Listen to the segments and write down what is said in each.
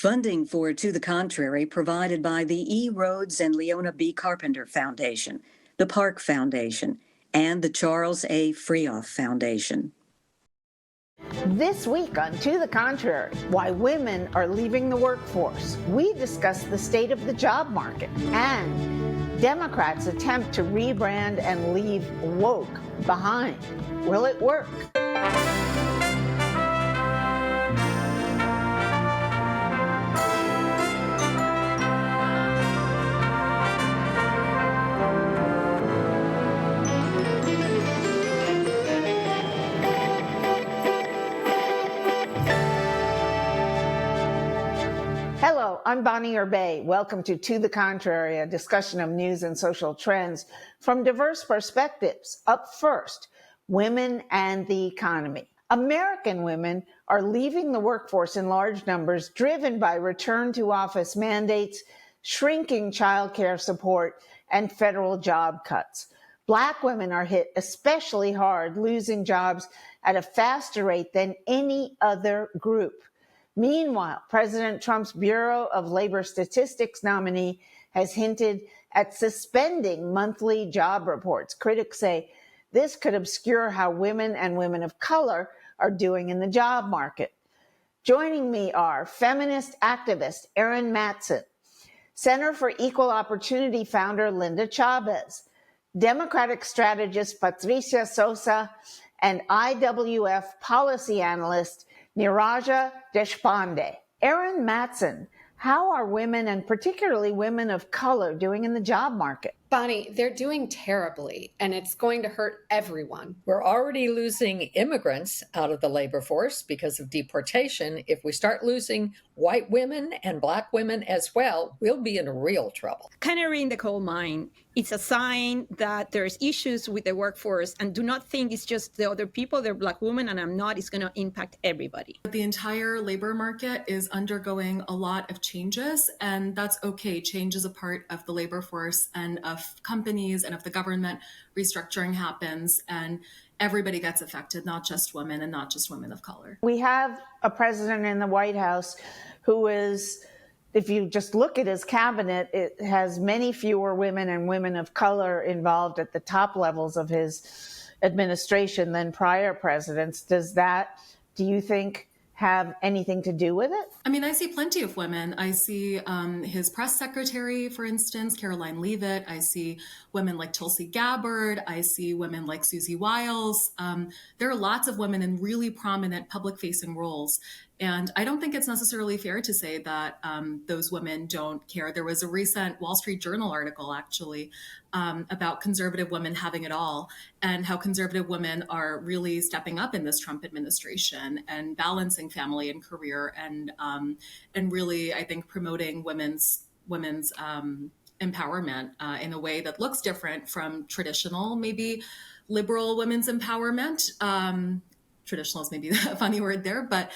Funding for To the Contrary provided by the E. Rhodes and Leona B. Carpenter Foundation, the Park Foundation, and the Charles A. Freoff Foundation. This week on To the Contrary, why women are leaving the workforce. We discuss the state of the job market and Democrats' attempt to rebrand and leave woke behind. Will it work? Hello, I'm Bonnie Erbay. Welcome to the Contrary, a discussion of news and social trends from diverse perspectives. Up first, women and the economy. American women are leaving the workforce in large numbers, driven by return to office mandates, shrinking childcare support, and federal job cuts. Black women are hit especially hard, losing jobs at a faster rate than any other group. Meanwhile, President Trump's Bureau of Labor Statistics nominee has hinted at suspending monthly job reports. Critics say this could obscure how women and women of color are doing in the job market. Joining me are feminist activist Erin Matson, Center for Equal Opportunity founder Linda Chavez, Democratic strategist Patricia Sosa, and IWF policy analyst Neeraja Deshpande. Erin Matson, how are women, and particularly women of color, doing in the job market? Bonnie, they're doing terribly, and it's going to hurt everyone. We're already losing immigrants out of the labor force because of deportation. If we start losing white women and Black women as well, we'll be in real trouble. Canary in the coal mine. It's a sign that there's issues with the workforce, and do not think it's just the other people, they're Black women, and I'm not, it's going to impact everybody. The entire labor market is undergoing a lot of changes, and that's okay. Change is a part of the labor force and of companies and of the government. Restructuring happens and everybody gets affected, not just women and not just women of color. We have a president in the White House who is, if you just look at his cabinet, it has many fewer women and women of color involved at the top levels of his administration than prior presidents. Does that, do you think, have anything to do with it? I mean, I see plenty of women. I see his press secretary, for instance, Caroline Leavitt. I see women like Tulsi Gabbard. I see women like Susie Wiles. There are lots of women in really prominent public-facing roles. And I don't think it's necessarily fair to say that those women don't care. There was a recent Wall Street Journal article, actually, about conservative women having it all and how conservative women are really stepping up in this Trump administration and balancing family and career and really, I think, promoting women's empowerment in a way that looks different from traditional, maybe liberal women's empowerment. Traditional is maybe a funny word there, but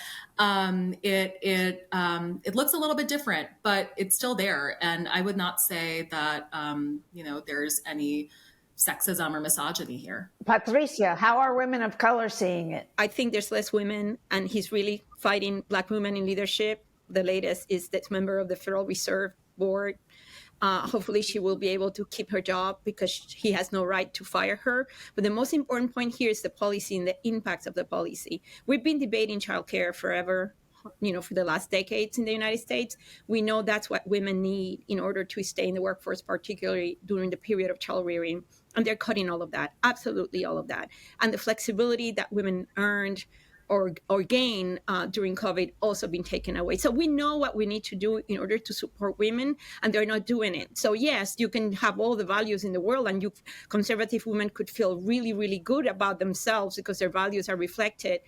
it looks a little bit different, but it's still there. And I would not say that there's any sexism or misogyny here. Patricia, how are women of color seeing it? I think there's less women, and he's really fighting Black women in leadership. The latest is that member of the Federal Reserve Board. Hopefully she will be able to keep her job because he has no right to fire her. But the most important point here is the policy and the impacts of the policy. We've been debating childcare forever, for the last decades in the United States. We know that's what women need in order to stay in the workforce, particularly during the period of child rearing. And they're cutting all of that, absolutely all of that. And the flexibility that women earned or gain during COVID also been taken away. So we know what we need to do in order to support women, and they're not doing it. So yes, you can have all the values in the world, and conservative women could feel really, really good about themselves because their values are reflected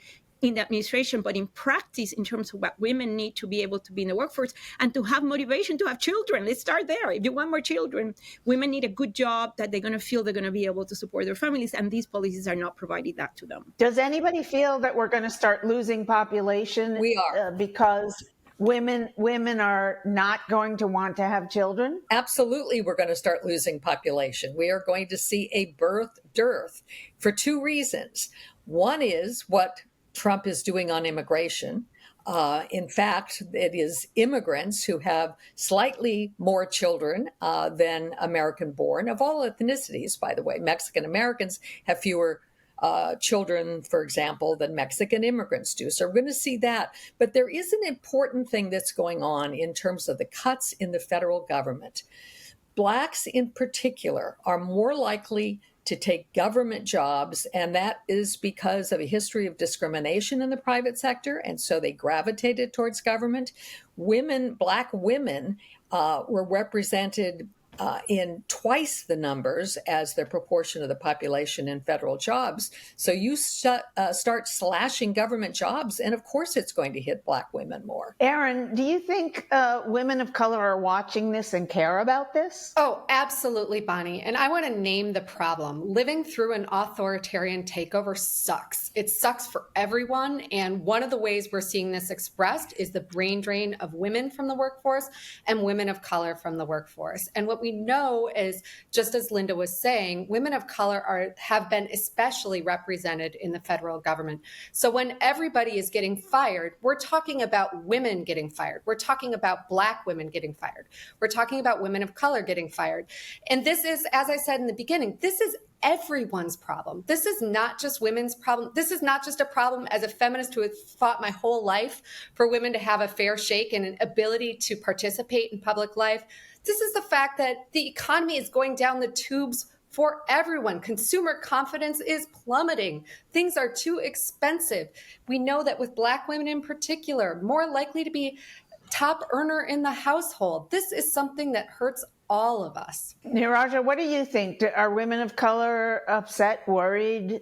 in the administration, but in practice, in terms of what women need to be able to be in the workforce and to have motivation to have children. Let's start there. If you want more children, women need a good job that they're going to feel they're going to be able to support their families, and these policies are not providing that to them. Does anybody feel that we're going to start losing population? We are. Because women are not going to want to have children? Absolutely, we're going to start losing population. We are going to see a birth dearth for two reasons. One is what Trump is doing on immigration. In fact, it is immigrants who have slightly more children than American born, of all ethnicities, by the way. Mexican Americans have fewer children, for example, than Mexican immigrants do. So we're going to see that. But there is an important thing that's going on in terms of the cuts in the federal government. Blacks in particular are more likely to take government jobs, and that is because of a history of discrimination in the private sector, and so they gravitated towards government. Black women were represented in twice the numbers as their proportion of the population in federal jobs. So you start slashing government jobs, and of course it's going to hit Black women more. Erin, do you think women of color are watching this and care about this? Oh, absolutely, Bonnie. And I want to name the problem. Living through an authoritarian takeover sucks. It sucks for everyone. And one of the ways we're seeing this expressed is the brain drain of women from the workforce and women of color from the workforce. And what we know is, just as Linda was saying, women of color have been especially represented in the federal government. So when everybody is getting fired, we're talking about women getting fired. We're talking about Black women getting fired. We're talking about women of color getting fired. And this is, as I said in the beginning, this is everyone's problem. This is not just women's problem. This is not just a problem as a feminist who has fought my whole life for women to have a fair shake and an ability to participate in public life. This is the fact that the economy is going down the tubes for everyone. Consumer confidence is plummeting. Things are too expensive. We know that with Black women in particular, more likely to be top earner in the household. This is something that hurts all of us. Neeraja, what do you think? Are women of color upset, worried,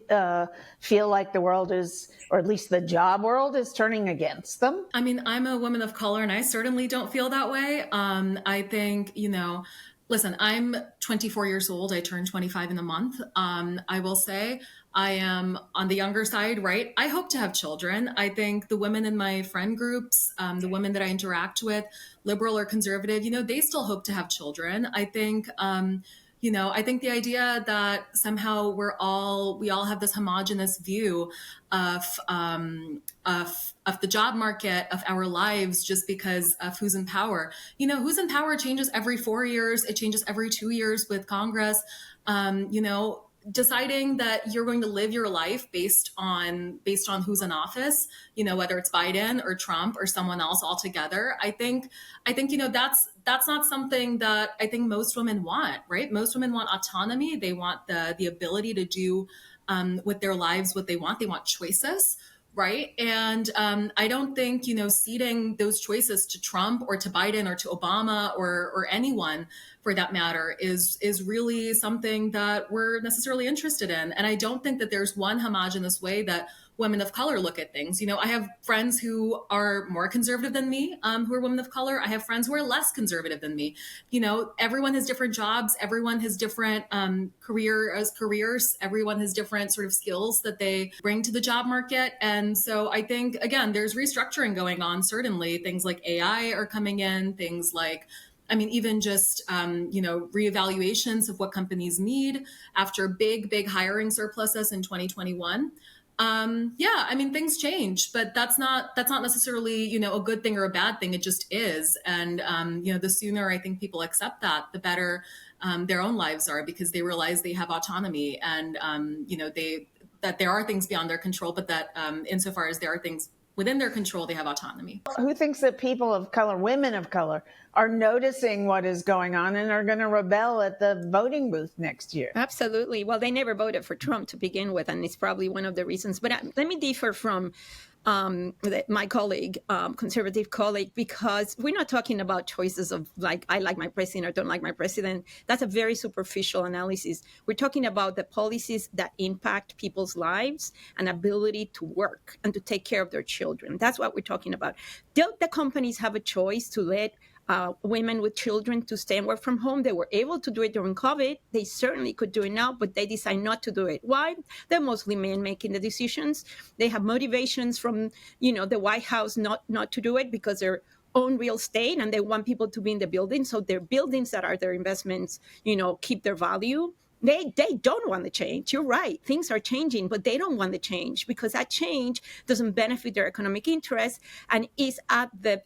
feel like the world is, or at least the job world is turning against them? I mean, I'm a woman of color and I certainly don't feel that way. I think, listen, I'm 24 years old. I turned 25 in a month. I will say I am on the younger side, right? I hope to have children. I think the women in my friend groups, the women that I interact with, liberal or conservative, they still hope to have children. I think, I think the idea that somehow we all have this homogenous view of the job market, of our lives, just because of who's in power. Who's in power changes every 4 years. It changes every 2 years with Congress. Deciding that you're going to live your life based on who's in office, whether it's Biden or Trump or someone else altogether. I think, that's not something that I think most women want, right? Most women want autonomy. They want the ability to do with their lives what they want. They want choices. Right. And I don't think, ceding those choices to Trump or to Biden or to Obama or anyone for that matter is really something that we're necessarily interested in. And I don't think that there's one homogenous way that women of color look at things. I have friends who are more conservative than me, who are women of color. I have friends who are less conservative than me. Everyone has different jobs. Everyone has different careers. Everyone has different sort of skills that they bring to the job market. And so I think, again, there's restructuring going on. Certainly things like AI are coming in, things like, even just, reevaluations of what companies need after big hiring surpluses in 2021. Things change, but that's not necessarily, a good thing or a bad thing. It just is. And, the sooner I think people accept that, the better their own lives are, because they realize they have autonomy and, that there are things beyond their control, but that insofar as there are things within their control, they have autonomy. Who thinks that people of color, women of color, are noticing what is going on and are going to rebel at the voting booth next year? Absolutely. Well, they never voted for Trump to begin with, and it's probably one of the reasons. But let me differ from my colleague, conservative colleague, because we're not talking about choices of like, I like my president or don't like my president. That's a very superficial analysis. We're talking about the policies that impact people's lives and ability to work and to take care of their children. That's what we're talking about. The companies have a choice to let women with children to stay and work from home. They were able to do it during COVID. They certainly could do it now, but they decide not to do it. Why? They're mostly men making the decisions. They have motivations from, the White House not to do it because they're own real estate and they want people to be in the building. So their buildings that are their investments, keep their value. They don't want the change. You're right. Things are changing, but they don't want the change because that change doesn't benefit their economic interests and is at the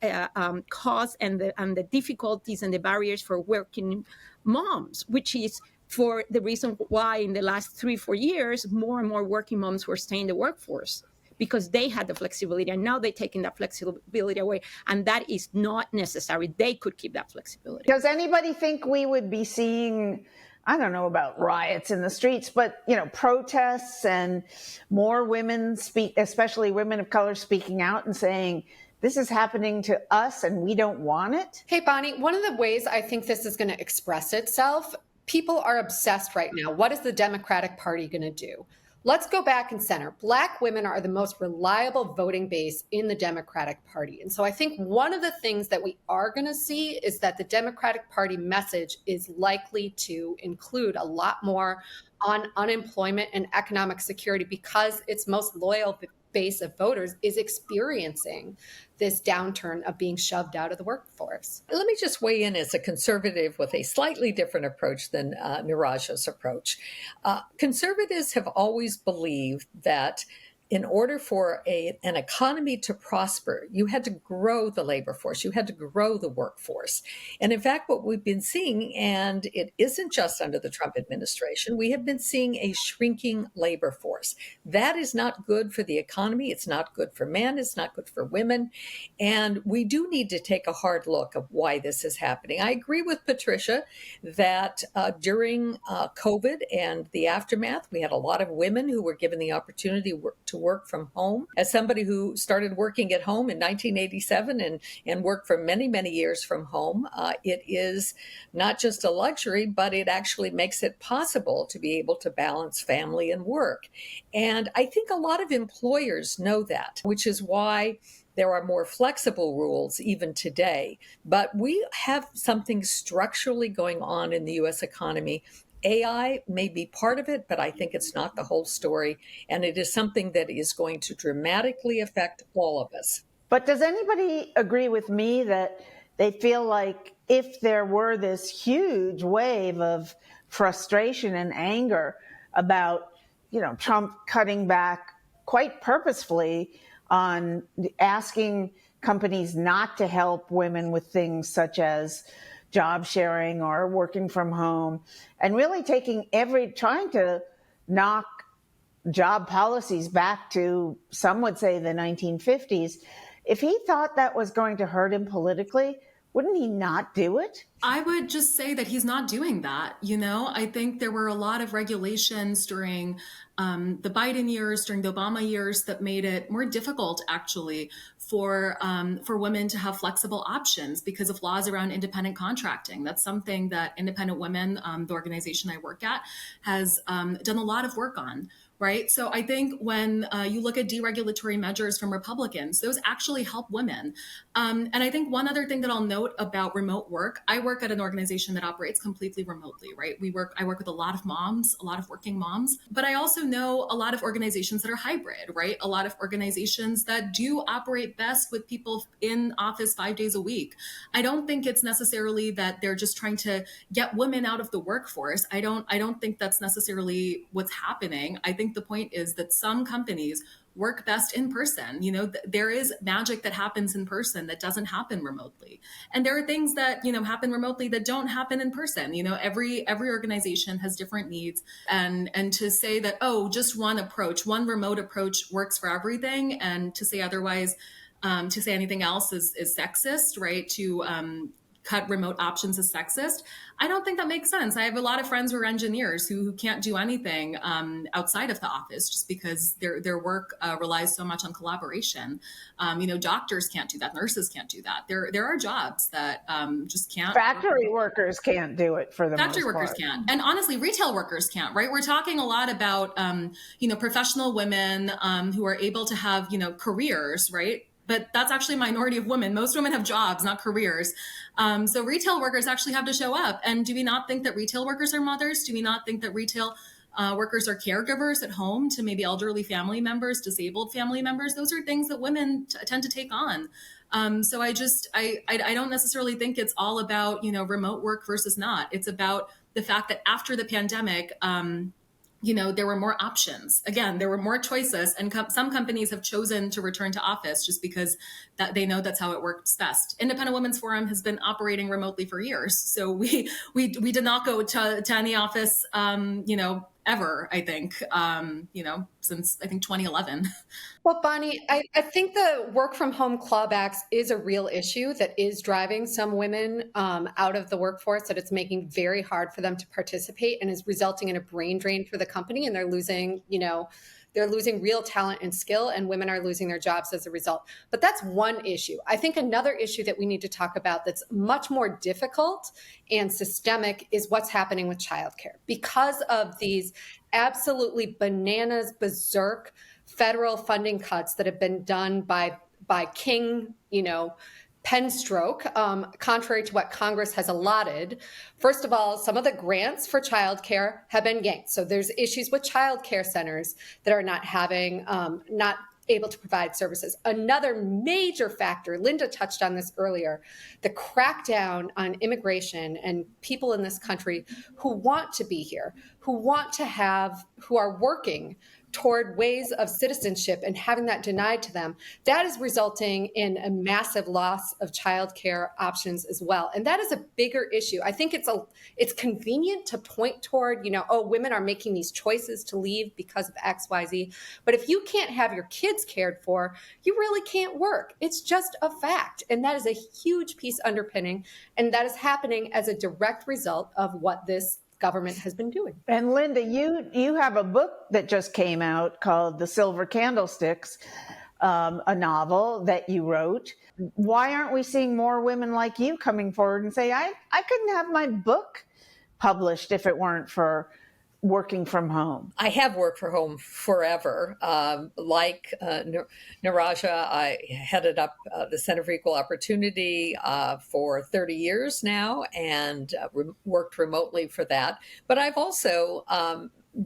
cost and the difficulties and the barriers for working moms, which is for the reason why in the last 3-4 years, more and more working moms were staying in the workforce because they had the flexibility, and now they're taking that flexibility away, and that is not necessary. They could keep that flexibility. Does anybody think we would be seeing, I don't know about riots in the streets, but, protests and more women speak, especially women of color, speaking out and saying, this is happening to us and we don't want it? Hey, Bonnie, one of the ways I think this is going to express itself, people are obsessed right now. What is the Democratic Party going to do? Let's go back and center. Black women are the most reliable voting base in the Democratic Party. And so I think one of the things that we are going to see is that the Democratic Party message is likely to include a lot more on unemployment and economic security because its most loyal base of voters is experiencing this downturn of being shoved out of the workforce. Let me just weigh in as a conservative with a slightly different approach than Neeraja's approach. Conservatives have always believed that in order for an economy to prosper, you had to grow the labor force, you had to grow the workforce. And in fact, what we've been seeing, and it isn't just under the Trump administration, we have been seeing a shrinking labor force. That is not good for the economy. It's not good for men. It's not good for women. And we do need to take a hard look at why this is happening. I agree with Patricia that during COVID and the aftermath, we had a lot of women who were given the opportunity to work from home. As somebody who started working at home in 1987 and worked for many, many years from home, it is not just a luxury, but it actually makes it possible to be able to balance family and work. And I think a lot of employers know that, which is why there are more flexible rules even today. But we have something structurally going on in the U.S. economy. AI may be part of it, but I think it's not the whole story. And it is something that is going to dramatically affect all of us. But does anybody agree with me that they feel like if there were this huge wave of frustration and anger about, Trump cutting back quite purposefully on asking companies not to help women with things such as job sharing or working from home, and really trying to knock job policies back to, some would say, the 1950s. If he thought that was going to hurt him politically, wouldn't he not do it? I would just say that he's not doing that. I think there were a lot of regulations during the Biden years, during the Obama years, that made it more difficult, actually, for women to have flexible options because of laws around independent contracting. That's something that Independent Women, the organization I work at, has done a lot of work on. Right. So I think when you look at deregulatory measures from Republicans, those actually help women. And I think one other thing that I'll note about remote work, I work at an organization that operates completely remotely. Right. I work with a lot of moms, a lot of working moms, but I also know a lot of organizations that are hybrid. Right. A lot of organizations that do operate best with people in office 5 days a week. I don't think it's necessarily that they're just trying to get women out of the workforce. I don't think that's necessarily what's happening. I think the point is that some companies work best in person. There is magic that happens in person that doesn't happen remotely. And there are things that, happen remotely that don't happen in person. Every organization has different needs. And to say that, just one remote approach works for everything, and to say otherwise, to say anything else is sexist, right? To cut remote options as sexist. I don't think that makes sense. I have a lot of friends who are engineers who can't do anything outside of the office just because their work relies so much on collaboration. Doctors can't do that. Nurses can't do that. There are jobs that just can't. Factory workers can't do it for the most part. Factory workers can't. And honestly, retail workers can't, right? We're talking a lot about, professional women who are able to have, careers, right? But that's actually a minority of women. Most women have jobs, not careers. So retail workers actually have to show up. And do we not think that retail workers are mothers? Do we not think that retail workers are caregivers at home to maybe elderly family members, disabled family members? Those are things that women tend to take on. So I don't necessarily think it's all about, remote work versus not. It's about the fact that after the pandemic, there were more options. Again, there were more choices, and some companies have chosen to return to office just because that they know that's how it works best. Independent Women's Forum has been operating remotely for years, so we did not go to any office, ever. I think, since I think 2011. Well, Bonnie, I think the work from home clawbacks is a real issue that is driving some women out of the workforce, that it's making very hard for them to participate and is resulting in a brain drain for the company. And they're losing real talent and skill, and women are losing their jobs as a result. But that's one issue. I think another issue that we need to talk about that's much more difficult and systemic is what's happening with childcare. Because of these absolutely bananas, berserk federal funding cuts that have been done by King, pen stroke, contrary to what Congress has allotted. First of all, some of the grants for childcare have been yanked. So there's issues with childcare centers that are not able to provide services. Another major factor, Linda touched on this earlier, the crackdown on immigration and people in this country who want to be here, who are working toward ways of citizenship and having that denied to them, that is resulting in a massive loss of childcare options as well. And that is a bigger issue. I think it's convenient to point toward, women are making these choices to leave because of X, Y, Z. But if you can't have your kids cared for, you really can't work. It's just a fact. And that is a huge piece underpinning. And that is happening as a direct result of what this government has been doing. And Linda, you have a book that just came out called The Silver Candlesticks, a novel that you wrote. Why aren't we seeing more women like you coming forward and say, I couldn't have my book published if it weren't for working from home? I have worked from home forever. Like Neeraja, I headed up the Center for Equal Opportunity for 30 years now, and worked remotely for that. But I've also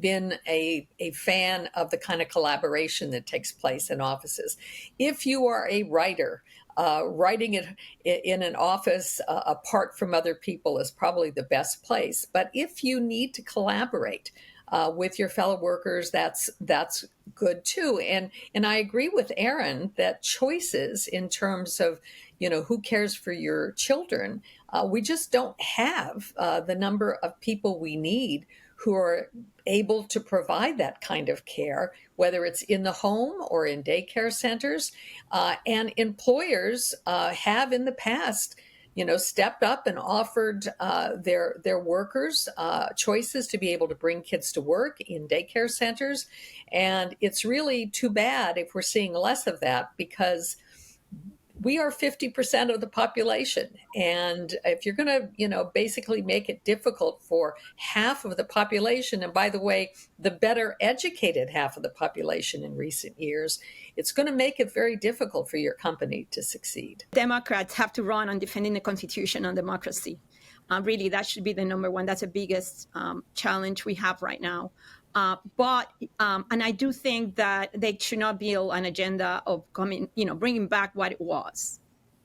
been a fan of the kind of collaboration that takes place in offices. If you are a writer, writing it in an office apart from other people is probably the best place. But if you need to collaborate with your fellow workers, that's good too. And I agree with Erin that choices in terms of, who cares for your children, we just don't have the number of people we need who are able to provide that kind of care, whether it's in the home or in daycare centers. And employers have in the past, stepped up and offered their workers choices to be able to bring kids to work in daycare centers. And it's really too bad if we're seeing less of that, because we are 50% of the population. And if you're going to, basically make it difficult for half of the population, and by the way, the better educated half of the population in recent years, it's going to make it very difficult for your company to succeed. Democrats have to run on defending the Constitution and democracy. Really, that should be the number one. That's the biggest challenge we have right now. But I do think that they should not build an agenda of bringing back what it was.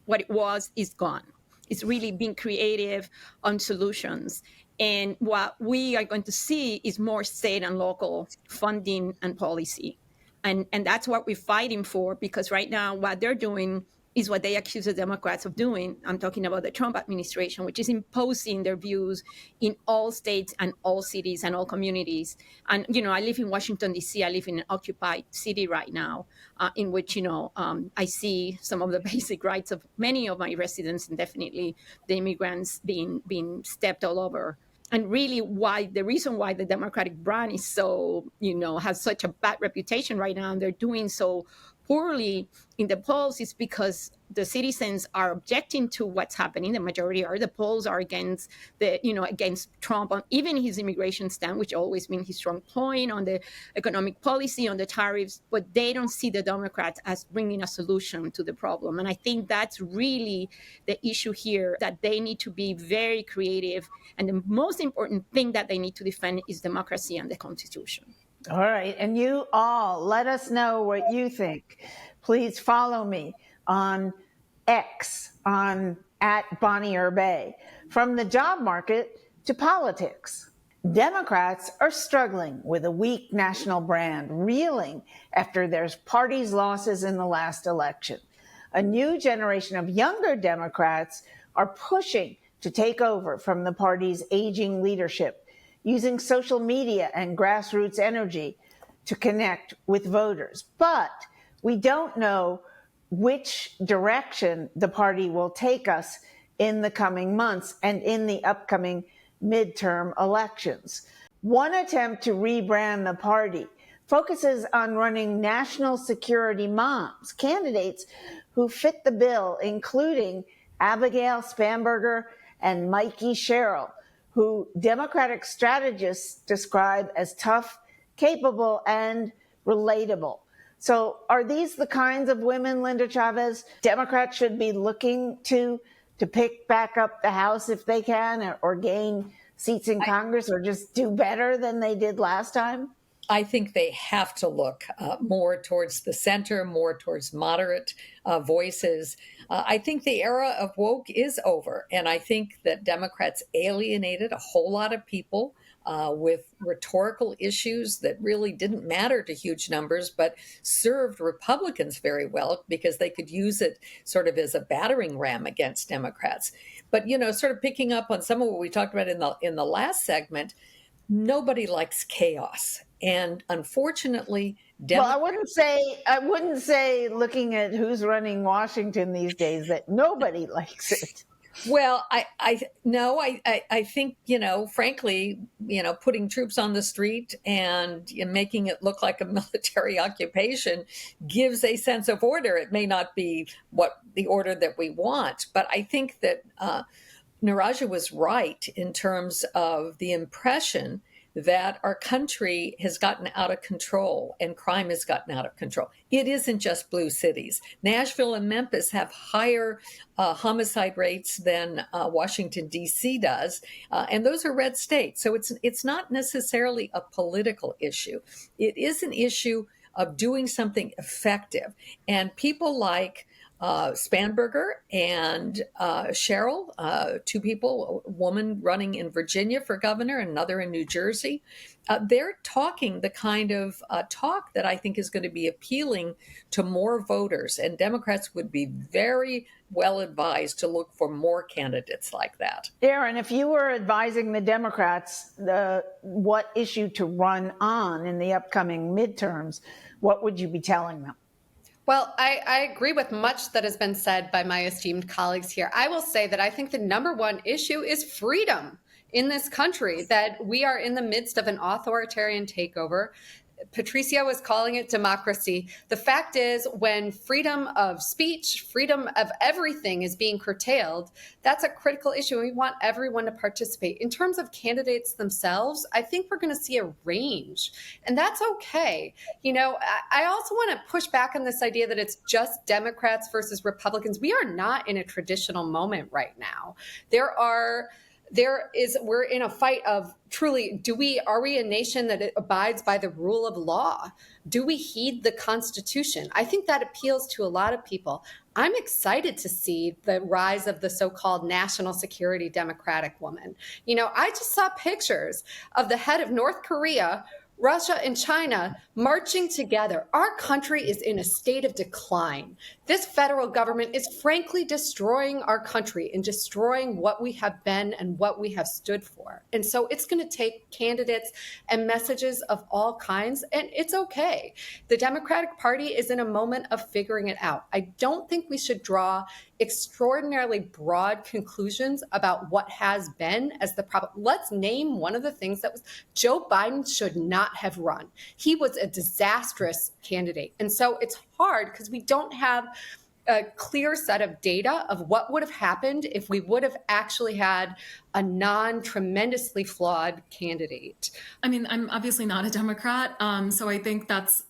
What it was is gone. It's really being creative on solutions. And what we are going to see is more state and local funding and policy. And that's what we're fighting for, because right now what they're doing is what they accuse the Democrats of doing. I'm talking about the Trump administration, which is imposing their views in all states and all cities and all communities. And, I live in Washington, D.C. I live in an occupied city right now, in which, I see some of the basic rights of many of my residents, and definitely the immigrants being stepped all over. And really the reason why the Democratic brand is so, has such a bad reputation right now, and they're doing so poorly in the polls, is because the citizens are objecting to what's happening. The majority are. The polls are against Trump on even his immigration stand, which always been his strong point, on the economic policy, on the tariffs, but they don't see the Democrats as bringing a solution to the problem. And I think that's really the issue here, that they need to be very creative. And the most important thing that they need to defend is democracy and the Constitution. All right. And you all, let us know what you think. Please follow me on X, at Bonnie Urbay. From the job market To politics. Democrats are struggling with a weak national brand, reeling after their party's losses in the last election. A new generation of younger Democrats are pushing to take over from the party's aging leadership, using social media and grassroots energy to connect with voters. But we don't know which direction the party will take us in the coming months and in the upcoming midterm elections. One attempt to rebrand the party focuses on running national security moms, candidates who fit the bill, including Abigail Spanberger and Mikey Sherrill, who Democratic strategists describe as tough, capable, and relatable. So are these the kinds of women, Linda Chavez, Democrats should be looking to pick back up the House if they can, or gain seats in Congress, or just do better than they did last time? I think they have to look more towards the center, more towards moderate voices. I think the era of woke is over. And I think that Democrats alienated a whole lot of people with rhetorical issues that really didn't matter to huge numbers, but served Republicans very well because they could use it sort of as a battering ram against Democrats. But, you know, sort of picking up on some of what we talked about in the last segment, nobody likes chaos. And unfortunately, well, I wouldn't say looking at who's running Washington these days that nobody likes it. Well, I think, you know, frankly, you know, putting troops on the street and making it look like a military occupation gives a sense of order. It may not be what the order that we want, but I think that Neeraja was right in terms of the impression that our country has gotten out of control and crime has gotten out of control. It isn't just blue cities. Nashville and Memphis have higher homicide rates than Washington, D.C. does, and those are red states. So it's not necessarily a political issue. It is an issue of doing something effective. And people like Spanberger and Sherrill, two people, a woman running in Virginia for governor, another in New Jersey. They're talking the kind of talk that I think is going to be appealing to more voters. And Democrats would be very well advised to look for more candidates like that. Erin, if you were advising the Democrats what issue to run on in the upcoming midterms, what would you be telling them? Well, I agree with much that has been said by my esteemed colleagues here. I will say that I think the number one issue is freedom in this country, that we are in the midst of an authoritarian takeover. Patricia was calling it democracy. The fact is, when freedom of speech, freedom of everything is being curtailed, that's a critical issue. And we want everyone to participate. In terms of candidates themselves, I think we're going to see a range, and that's okay. You know, I also want to push back on this idea that it's just Democrats versus Republicans. We are not in a traditional moment right now. We're in a fight of truly, are we a nation that abides by the rule of law? Do we heed the Constitution? I think that appeals to a lot of people. I'm excited to see the rise of the so-called national security Democratic woman. You know, I just saw pictures of the head of North Korea, Russia, and China marching together. Our country is in a state of decline. This federal government is frankly destroying our country and destroying what we have been and what we have stood for. And so it's going to take candidates and messages of all kinds, and it's okay. The Democratic Party is in a moment of figuring it out. I don't think we should draw extraordinarily broad conclusions about what has been as the problem. Let's name one of the things that was Joe Biden should not have run. He was a disastrous candidate. And so it's hard because we don't have a clear set of data of what would have happened if we would have actually had a non-tremendously flawed candidate. I mean, I'm obviously not a Democrat, so I think that's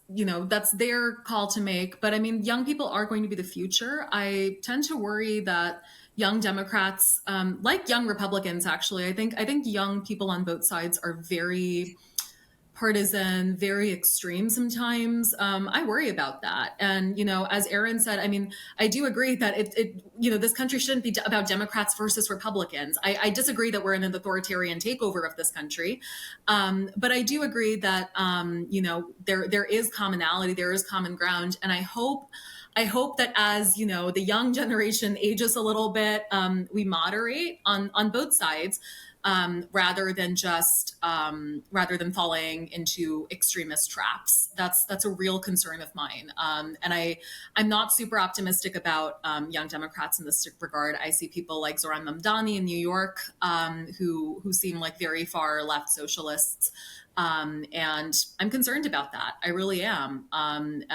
their call to make. But I mean, young people are going to be the future. I tend to worry that young Democrats, like young Republicans, actually, I think young people on both sides are very partisan, very extreme sometimes. I worry about that. And, as Erin said, I mean, I do agree that this country shouldn't be about Democrats versus Republicans. I disagree that we're in an authoritarian takeover of this country. But I do agree that, there is commonality, there is common ground. And I hope that as, the young generation ages a little bit, we moderate on both sides. Rather than falling into extremist traps. That's a real concern of mine. And I'm not super optimistic about young Democrats in this regard. I see people like Zohran Mamdani in New York, who seem like very far left socialists. And I'm concerned about that. I really am. And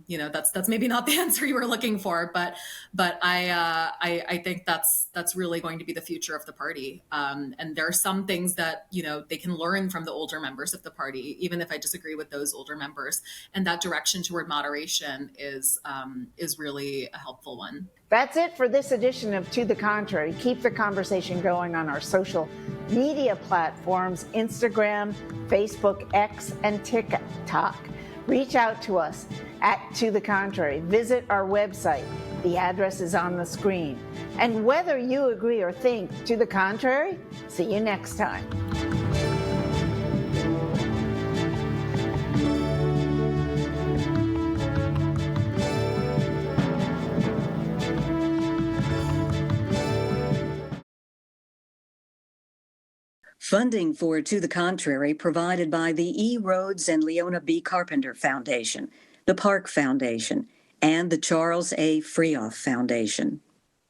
that's maybe not the answer you were looking for, but I think that's really going to be the future of the party. And there are some things that, they can learn from the older members of the party, even if I disagree with those older members. And that direction toward moderation is really a helpful one. That's it for this edition of To the Contrary. Keep the conversation going on our social media platforms, Instagram, Facebook, X, and TikTok. Reach out to us at To the Contrary. Visit our website. The address is on the screen. And whether you agree or think to the contrary, see you next time. Funding for To the Contrary provided by the E. Rhodes and Leona B. Carpenter Foundation, the Park Foundation, and the Charles A. Freoff Foundation.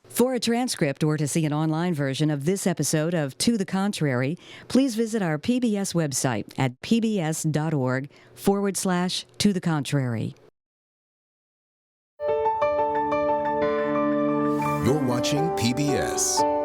For a transcript or to see an online version of this episode of To the Contrary, please visit our PBS website at pbs.org/To the Contrary. You're watching PBS.